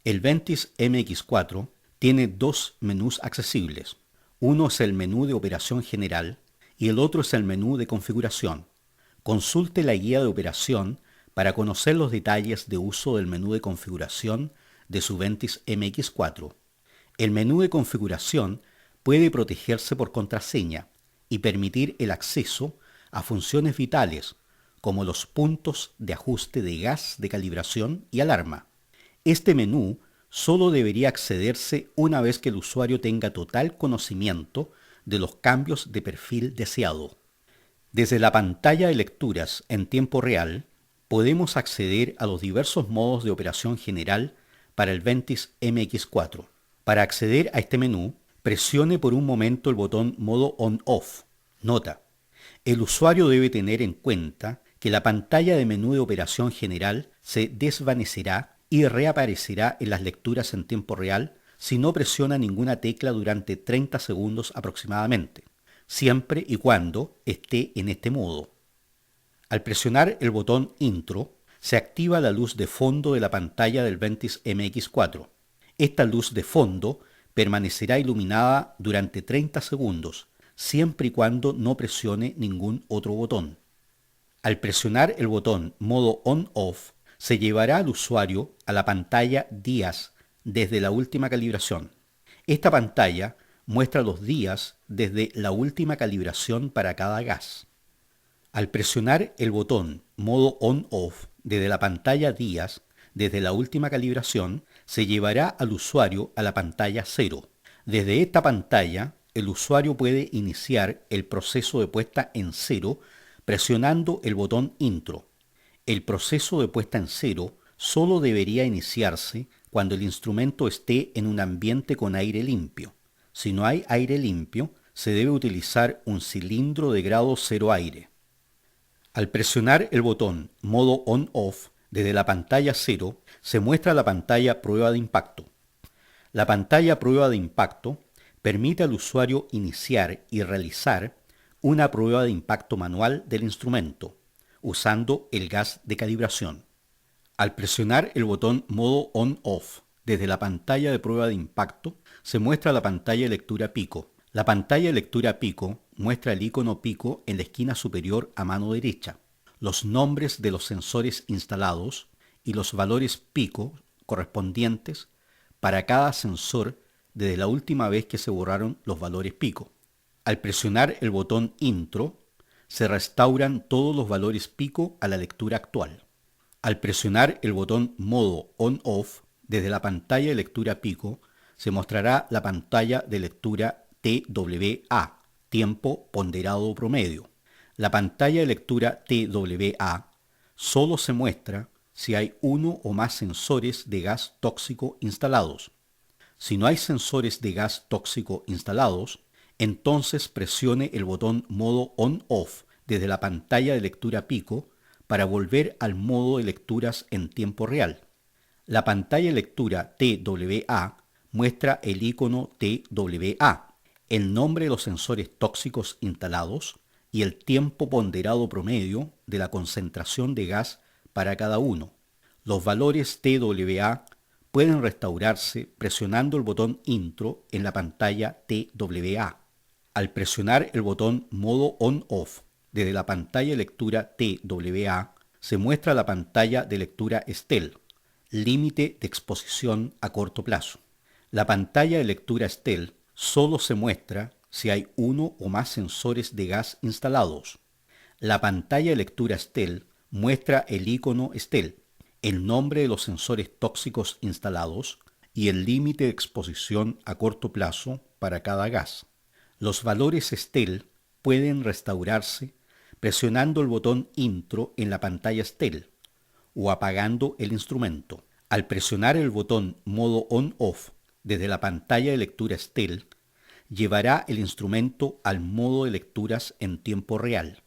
El Ventis MX4 tiene dos menús accesibles. Uno es el menú de operación general y el otro es el menú de configuración. Consulte la guía de operación para conocer los detalles de uso del menú de configuración de su Ventis MX4. El menú de configuración puede protegerse por contraseña y permitir el acceso a funciones vitales como los puntos de ajuste de gas de calibración y alarma. Este menú solo debería accederse una vez que el usuario tenga total conocimiento de los cambios de perfil deseado. Desde la pantalla de lecturas en tiempo real, podemos acceder a los diversos modos de operación general para el Ventis MX4. Para acceder a este menú, presione por un momento el botón modo on-off. Nota: el usuario debe tener en cuenta que la pantalla de menú de operación general se desvanecerá y reaparecerá en las lecturas en tiempo real si no presiona ninguna tecla durante 30 segundos aproximadamente, siempre y cuando esté en este modo. Al presionar el botón Intro, se activa la luz de fondo de la pantalla del Ventis MX4. Esta luz de fondo permanecerá iluminada durante 30 segundos, siempre y cuando no presione ningún otro botón. Al presionar el botón modo on-off, se llevará al usuario a la pantalla Días desde la última calibración. Esta pantalla muestra los días desde la última calibración para cada gas. Al presionar el botón modo on-off desde la pantalla Días desde la última calibración, se llevará al usuario a la pantalla 0. Desde esta pantalla, el usuario puede iniciar el proceso de puesta en cero presionando el botón Intro. El proceso de puesta en cero solo debería iniciarse cuando el instrumento esté en un ambiente con aire limpio. Si no hay aire limpio, se debe utilizar un cilindro de grado 0 aire. Al presionar el botón modo on-off desde la pantalla 0, se muestra la pantalla prueba de impacto. La pantalla prueba de impacto permite al usuario iniciar y realizar una prueba de impacto manual del instrumento, usando el gas de calibración. Al presionar el botón modo on-off desde la pantalla de prueba de impacto, se muestra la pantalla de lectura pico. La pantalla de lectura pico muestra el icono pico en la esquina superior a mano derecha, los nombres de los sensores instalados y los valores pico correspondientes para cada sensor desde la última vez que se borraron los valores pico. Al presionar el botón Intro, se restauran todos los valores pico a la lectura actual. Al presionar el botón modo on-off desde la pantalla de lectura pico, se mostrará la pantalla de lectura TWA, tiempo ponderado promedio. La pantalla de lectura TWA solo se muestra si hay uno o más sensores de gas tóxico instalados. Si no hay sensores de gas tóxico instalados, entonces presione el botón modo on-off desde la pantalla de lectura pico para volver al modo de lecturas en tiempo real. La pantalla de lectura TWA muestra el icono TWA, el nombre de los sensores tóxicos instalados y el tiempo ponderado promedio de la concentración de gas para cada uno. Los valores TWA pueden restaurarse presionando el botón Intro en la pantalla TWA. Al presionar el botón modo on-off desde la pantalla de lectura TWA, se muestra la pantalla de lectura STEL, límite de exposición a corto plazo. La pantalla de lectura STEL solo se muestra si hay uno o más sensores de gas instalados. La pantalla de lectura STEL muestra el icono STEL, el nombre de los sensores tóxicos instalados y el límite de exposición a corto plazo para cada gas. Los valores STEL pueden restaurarse presionando el botón Intro en la pantalla STEL o apagando el instrumento. Al presionar el botón modo on-off desde la pantalla de lectura STEL, llevará el instrumento al modo de lecturas en tiempo real.